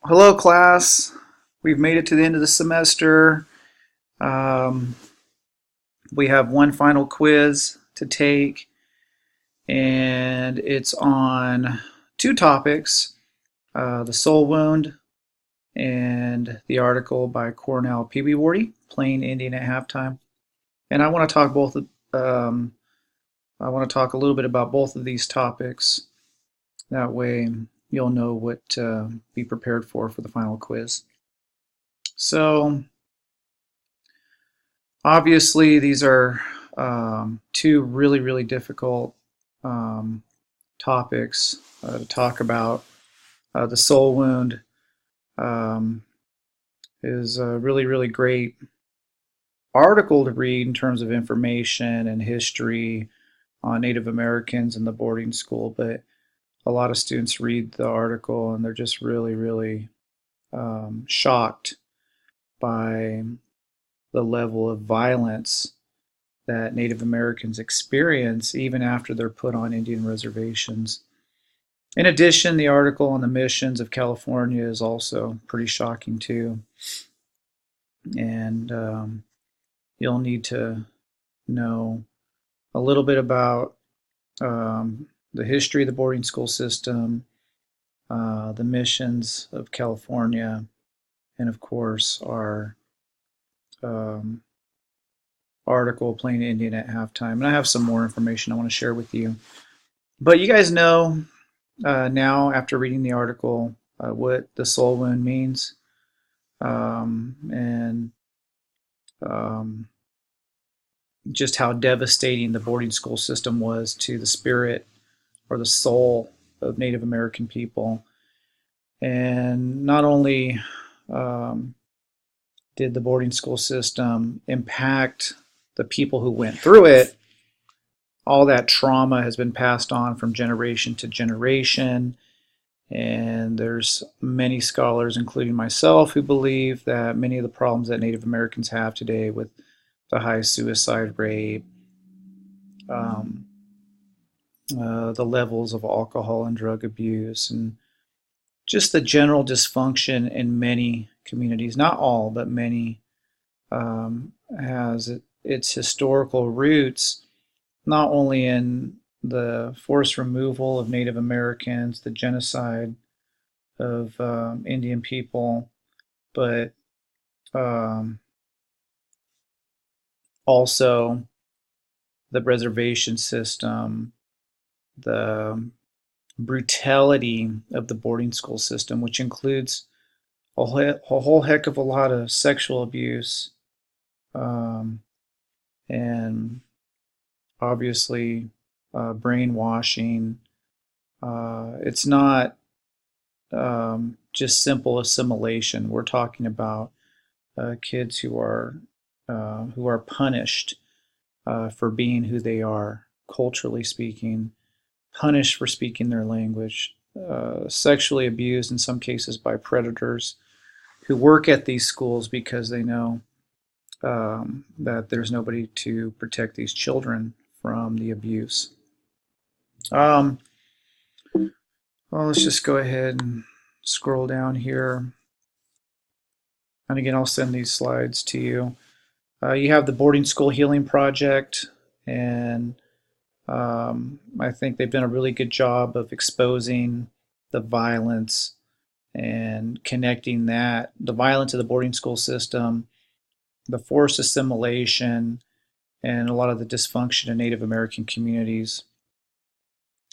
Hello, class. We've made it to the end of the semester. Um, we have one final quiz to take, and it's on two topics, the soul wound and the article by Cornell Peabyworty, Playing Indian at Halftime. And um, I want to talk a little bit about both of these topics. That way, you'll know what to be prepared for the final quiz. So, obviously, these are two really, really difficult um, topics to talk about. The soul wound um, is a really, really great article to read in terms of information and history on Native Americans in the boarding school, but a lot of students read the article and they're just really, really shocked by the level of violence that Native Americans experience even after they're put on Indian reservations. In addition, the article on the missions of California is also pretty shocking too. And you'll need to know a little bit about the history of the boarding school system, the missions of California, and of course, our um, article, Playing Indian at Halftime. And I have some more information I want to share with you. But you guys know now, after reading the article, what the soul wound means, and um, just how devastating the boarding school system was to the spirit or the soul of Native American people. And not only um, did the boarding school system impact the people who went through it, all that trauma has been passed on from generation to generation. And there's many scholars, including myself, who believe that many of the problems that Native Americans have today with the high suicide rate, um, the levels of alcohol and drug abuse, and just the general dysfunction in many communities, not all, but many, has its historical roots not only in the forced removal of Native Americans, the genocide of Indian people, but um, also the reservation system, the brutality of the boarding school system, which includes a whole heck of a lot of sexual abuse, um, and obviously brainwashing. It's not just simple assimilation. We're talking about kids who are punished for being who they are, culturally speaking, punished for speaking their language, sexually abused in some cases by predators who work at these schools because they know that there's nobody to protect these children from the abuse. Um, well, let's just go ahead and scroll down here. And again, I'll send these slides to you. You have the Boarding School Healing Project, and I think they've done a really good job of exposing the violence and connecting the violence of the boarding school system, the forced assimilation, and a lot of the dysfunction in Native American communities.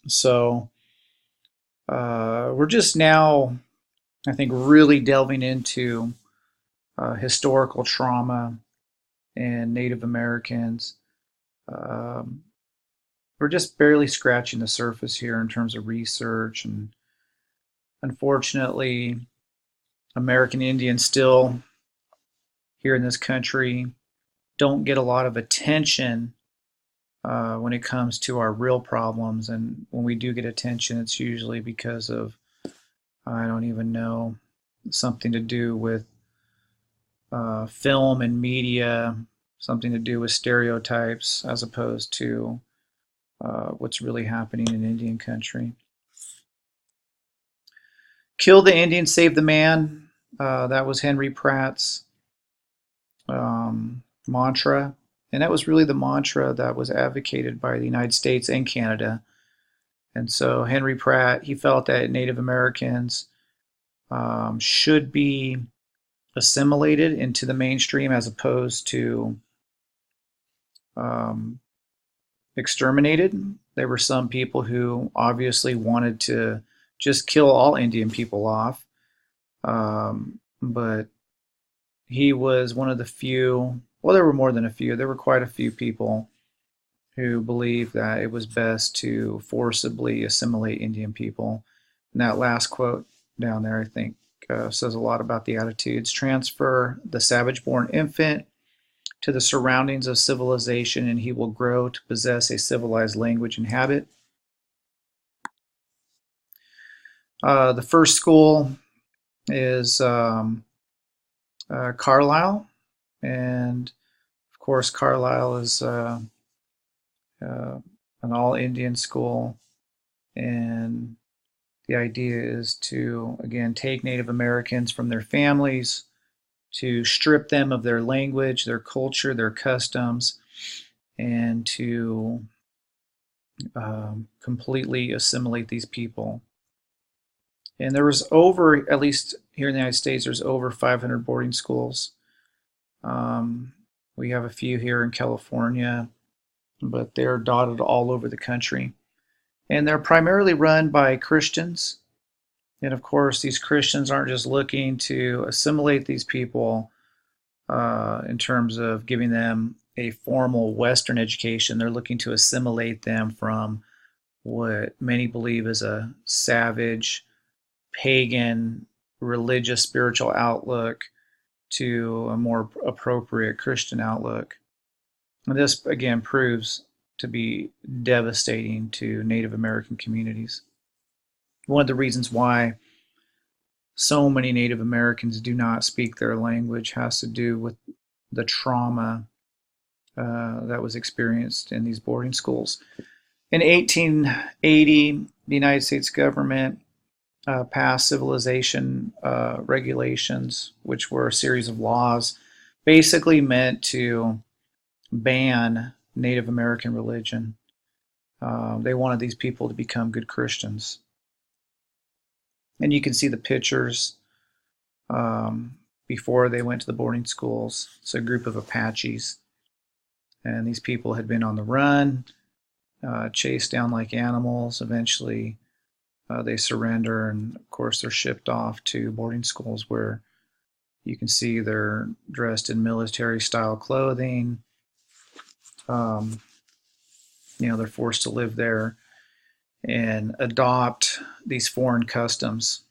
So we're just now, I think, really delving into historical trauma and Native Americans. Um, we're just barely scratching the surface here in terms of research, and unfortunately, American Indians still here in this country don't get a lot of attention when it comes to our real problems. And when we do get attention, it's usually because of, I don't even know, something to do with film and media, something to do with stereotypes, as opposed to what's really happening in Indian country. Kill the Indian, save the man. That was Henry Pratt's mantra. And that was really the mantra that was advocated by the United States and Canada. And so Henry Pratt, he felt that Native Americans should be assimilated into the mainstream as opposed to um, exterminated. There were some people who obviously wanted to just kill all Indian people off, but he was one of the few. Well, there were more than a few. There were quite a few people who believed that it was best to forcibly assimilate Indian people. And that last quote down there, I think, says a lot about the attitudes. Transfer the savage born infant to the surroundings of civilization, and he will grow to possess a civilized language and habit. The first school is Carlisle, and of course, Carlisle is an all Indian school, and the idea is to, again, take Native Americans from their families, to strip them of their language, their culture, their customs, and to completely assimilate these people. And there was over, at least here in the United States, there's over 500 boarding schools. We have a few here in California, but they're dotted all over the country. And they're primarily run by Christians. And of course, these Christians aren't just looking to assimilate these people in terms of giving them a formal Western education. They're looking to assimilate them from what many believe is a savage, pagan, religious, spiritual outlook to a more appropriate Christian outlook. And this, again, proves to be devastating to Native American communities. One of the reasons why so many Native Americans do not speak their language has to do with the trauma that was experienced in these boarding schools. In 1880, the United States government passed civilization regulations, which were a series of laws basically meant to ban Native American religion. They wanted these people to become good Christians. And you can see the pictures before they went to the boarding schools. It's a group of Apaches. And these people had been on the run, chased down like animals. Eventually, they surrender, and of course, they're shipped off to boarding schools where you can see they're dressed in military-style clothing. They're forced to live there and adopt these foreign customs.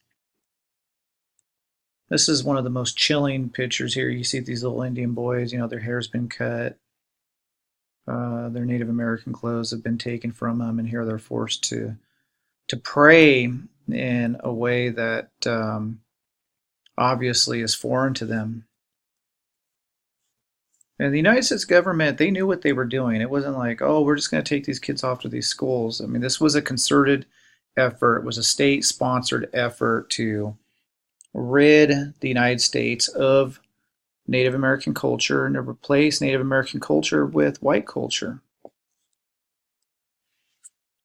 This is one of the most chilling pictures here. You see these little Indian boys, their hair's been cut. Their Native American clothes have been taken from them, and here they're forced to pray in a way that obviously is foreign to them. And the United States government, they knew what they were doing. It wasn't like, oh, we're just going to take these kids off to these schools. I mean, this was a concerted effort. It was a state-sponsored effort to rid the United States of Native American culture and to replace Native American culture with white culture.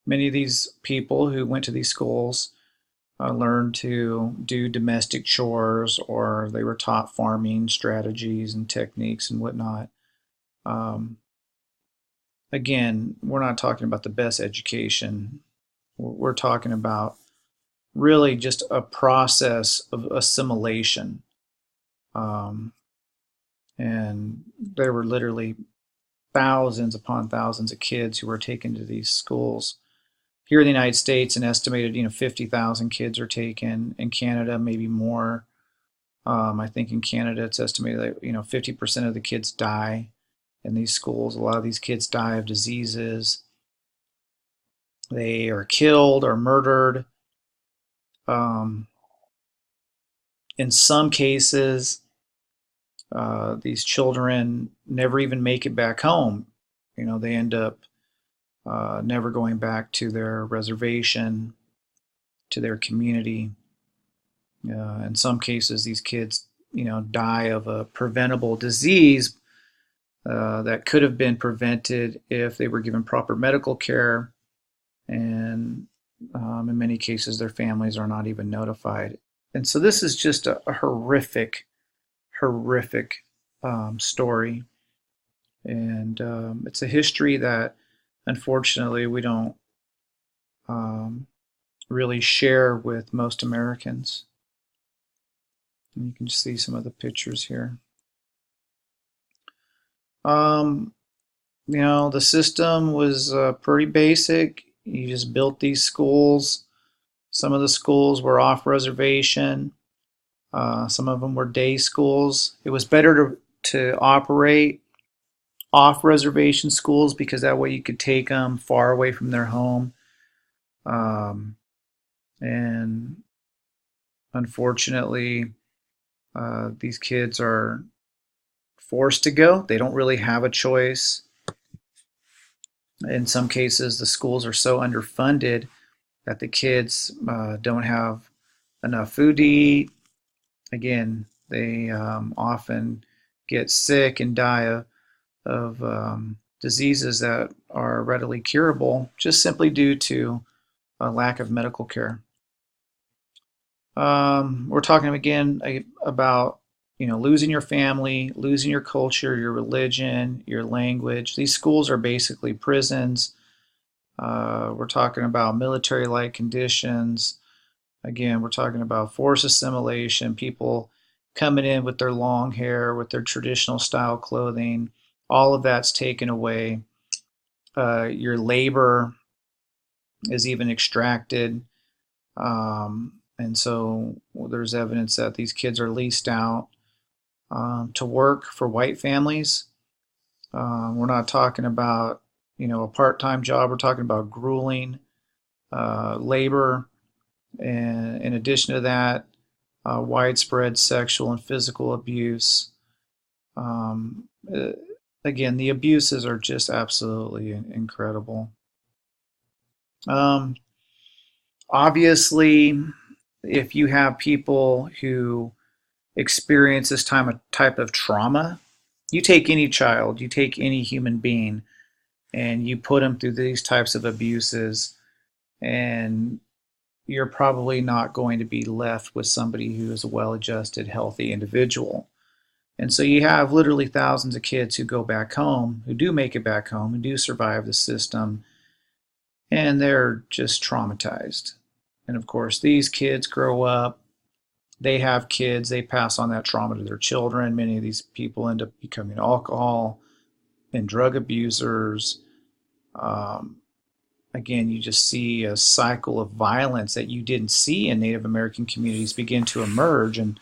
Many of these people who went to these schools learned to do domestic chores, or they were taught farming strategies and techniques and whatnot. Again, we're not talking about the best education. We're talking about really just a process of assimilation. And there were literally thousands upon thousands of kids who were taken to these schools. Here in the United States, an estimated 50,000 kids are taken. In Canada, maybe more. I think in Canada, it's estimated that 50% of the kids die in these schools. A lot of these kids die of diseases. They are killed or murdered. In some cases, these children never even make it back home. They end up never going back to their reservation, to their community. In some cases, these kids, die of a preventable disease that could have been prevented if they were given proper medical care. And in many cases, their families are not even notified. And so this is just a horrific, horrific story. And it's a history that unfortunately we don't um, really share with most Americans. And you can see some of the pictures here. Um, the system was pretty basic. You just built these schools. Some of the schools were off reservation. Some of them were day schools. It was better to operate off reservation schools because that way you could take them far away from their home. And unfortunately, these kids are forced to go. They don't really have a choice. In some cases, the schools are so underfunded that the kids don't have enough food to eat. Again, they often get sick and die of diseases that are readily curable just simply due to a lack of medical care. We're talking again about losing your family, losing your culture, your religion, your language. These schools are basically prisons. We're talking about military-like conditions. Again, we're talking about forced assimilation, people coming in with their long hair, with their traditional style clothing. All of that's taken away. Your labor is even extracted. And so there's evidence that these kids are leased out to work for white families. We're not talking about, a part-time job. We're talking about grueling labor. And in addition to that, widespread sexual and physical abuse. Um, uh, Again, the abuses are just absolutely incredible. Um, Obviously, if you have people who experience this type of trauma, you take any child, you take any human being, and you put them through these types of abuses, and you're probably not going to be left with somebody who is a well-adjusted, healthy individual. And so you have literally thousands of kids who go back home, who do make it back home, and do survive the system, and they're just traumatized. And of course, these kids grow up, they have kids, they pass on that trauma to their children. Many of these people end up becoming alcohol and drug abusers. Um, Again, you just see a cycle of violence that you didn't see in Native American communities begin to emerge, and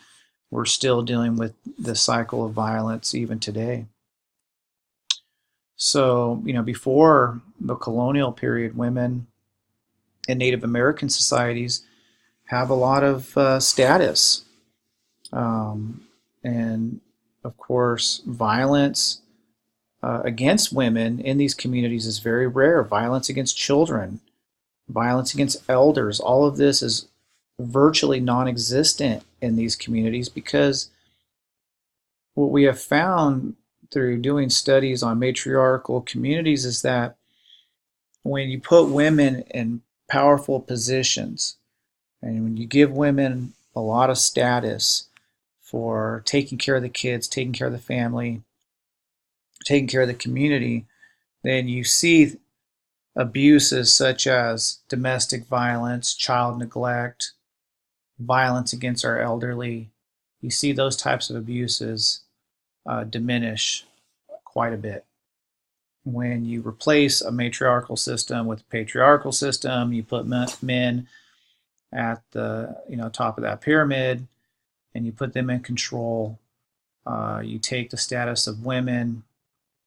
we're still dealing with the cycle of violence even today. So, before the colonial period, women in Native American societies have a lot of status. Um, and of course, violence against women in these communities is very rare. Violence against children, violence against elders, all of this is virtually non existent in these communities because what we have found through doing studies on matriarchal communities is that when you put women in powerful positions and when you give women a lot of status for taking care of the kids, taking care of the family, taking care of the community, then you see abuses such as domestic violence, child neglect, violence against our elderly. You see those types of abuses diminish quite a bit. When you replace a matriarchal system with a patriarchal system, you put men at the top of that pyramid, and you put them in control. You take the status of women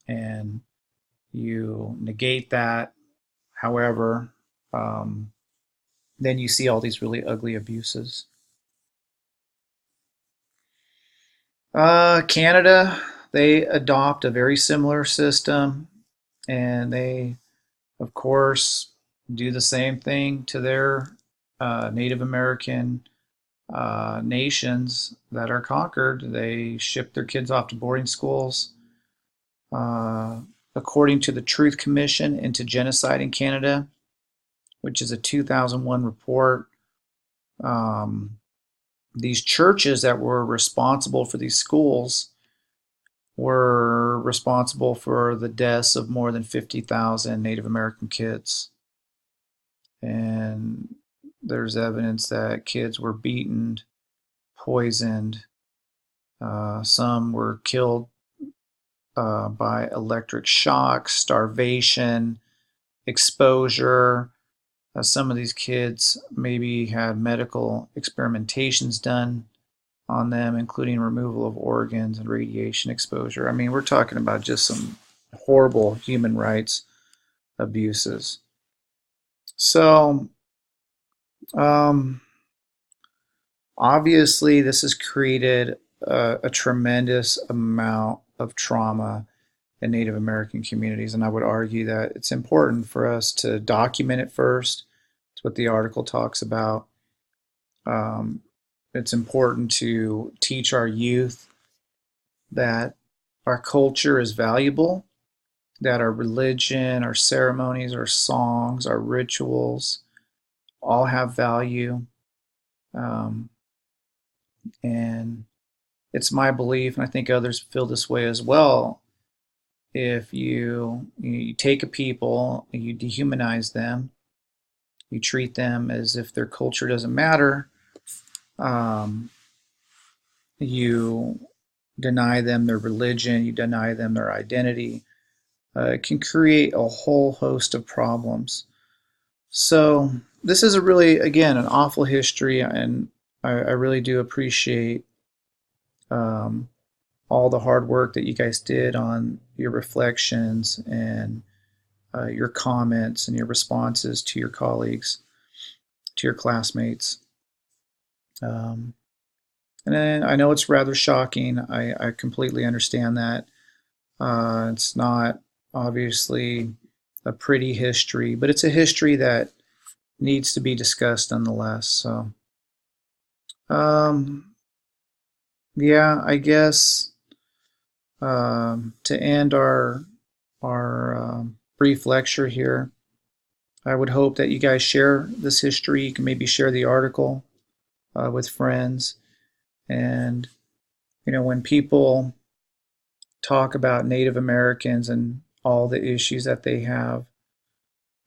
and you negate that. However, then you see all these really ugly abuses. Canada, they adopt a very similar system, and they, of course, do the same thing to their Native American nations that are conquered, they ship their kids off to boarding schools. Uh, According to the Truth Commission into Genocide in Canada, which is a 2001 report, um, these churches that were responsible for these schools were responsible for the deaths of more than 50,000 Native American kids. And there's evidence that kids were beaten, poisoned, some were killed by electric shock, starvation, exposure. Some of these kids maybe had medical experimentations done on them, including removal of organs and radiation exposure. I mean, we're talking about just some horrible human rights abuses. So, um, obviously, this has created a tremendous amount of trauma in Native American communities, and I would argue that it's important for us to document it first. It's what the article talks about. Um, it's important to teach our youth that our culture is valuable, that our religion, our ceremonies, our songs, our rituals all have value. Um, and it's my belief, and I think others feel this way as well. If you take a people, you dehumanize them, you treat them as if their culture doesn't matter, um, you deny them their religion, you deny them their identity, it can create a whole host of problems. So this is a really, again, an awful history, and I really do appreciate um, all the hard work that you guys did on your reflections and your comments and your responses to your colleagues, to your classmates. Um, and then I know it's rather shocking. I completely understand that. It's not obviously a pretty history, but it's a history that needs to be discussed nonetheless. So, um, yeah, I guess to end our brief lecture here, I would hope that you guys share this history. You can maybe share the article with friends, and when people talk about Native Americans and all the issues that they have,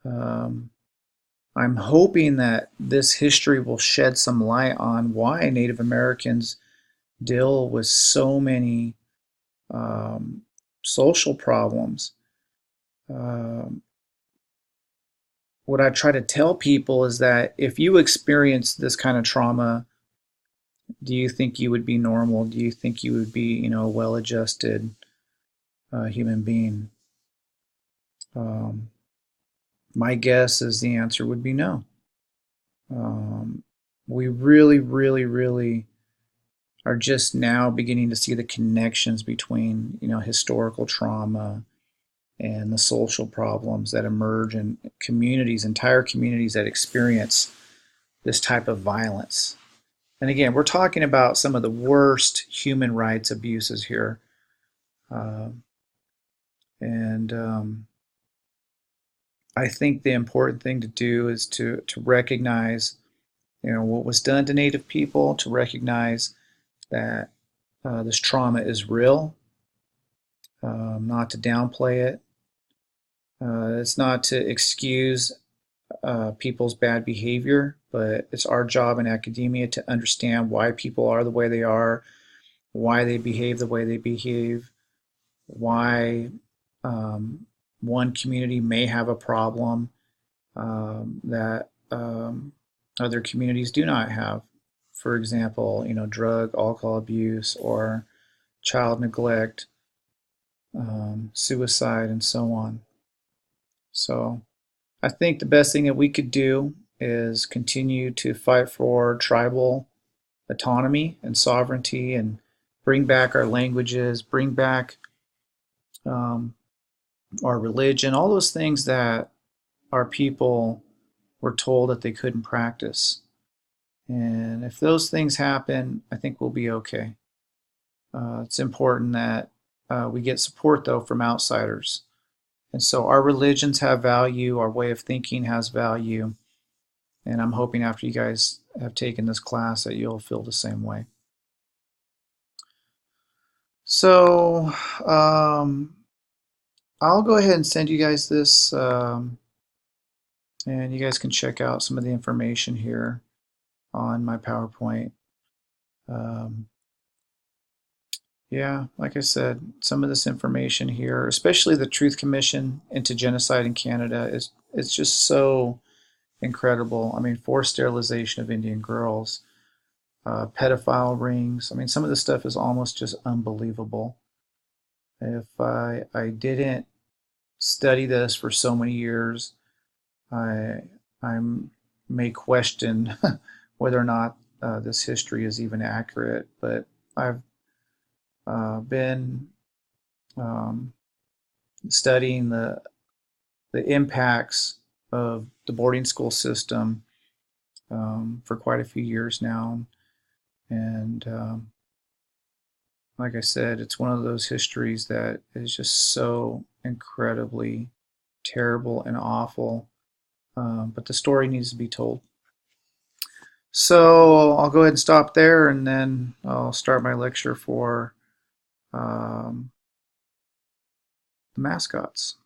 um, I'm hoping that this history will shed some light on why Native Americans deal with so many um, social problems. Um, what I try to tell people is that if you experience this kind of trauma, do you think you would be normal? Do you think you would be, a well-adjusted human being? Um, my guess is the answer would be no. We really, really, really are just now beginning to see the connections between, historical trauma and the social problems that emerge in communities, entire communities that experience this type of violence. And again, we're talking about some of the worst human rights abuses here. Uh, and I think the important thing to do is to recognize, what was done to Native people, to recognize that this trauma is real, not to downplay it. It's not to excuse people's bad behavior, but it's our job in academia to understand why people are the way they are, why they behave the way they behave, why one community may have a problem that other communities do not have. For example, drug, alcohol abuse, or child neglect, suicide, and so on. So I think the best thing that we could do is continue to fight for tribal autonomy and sovereignty and bring back our languages, bring back um, our religion, all those things that our people were told that they couldn't practice. And if those things happen, I think we'll be okay. It's important that we get support, though, from outsiders. And so our religions have value, our way of thinking has value. And I'm hoping after you guys have taken this class that you'll feel the same way. So I'll go ahead and send you guys this, and you guys can check out some of the information here on my PowerPoint. Yeah, like I said, some of this information here, especially the Truth Commission into Genocide in Canada, it's just so incredible. I mean, forced sterilization of Indian girls, pedophile rings. I mean, some of this stuff is almost just unbelievable. If I didn't study this for so many years, I I may question whether or not this history is even accurate. But I've been um, studying the impacts of the boarding school system for quite a few years now, and like I said, it's one of those histories that is just so incredibly terrible and awful. But the story needs to be told. So I'll go ahead and stop there, and then I'll start my lecture for um, the mascots.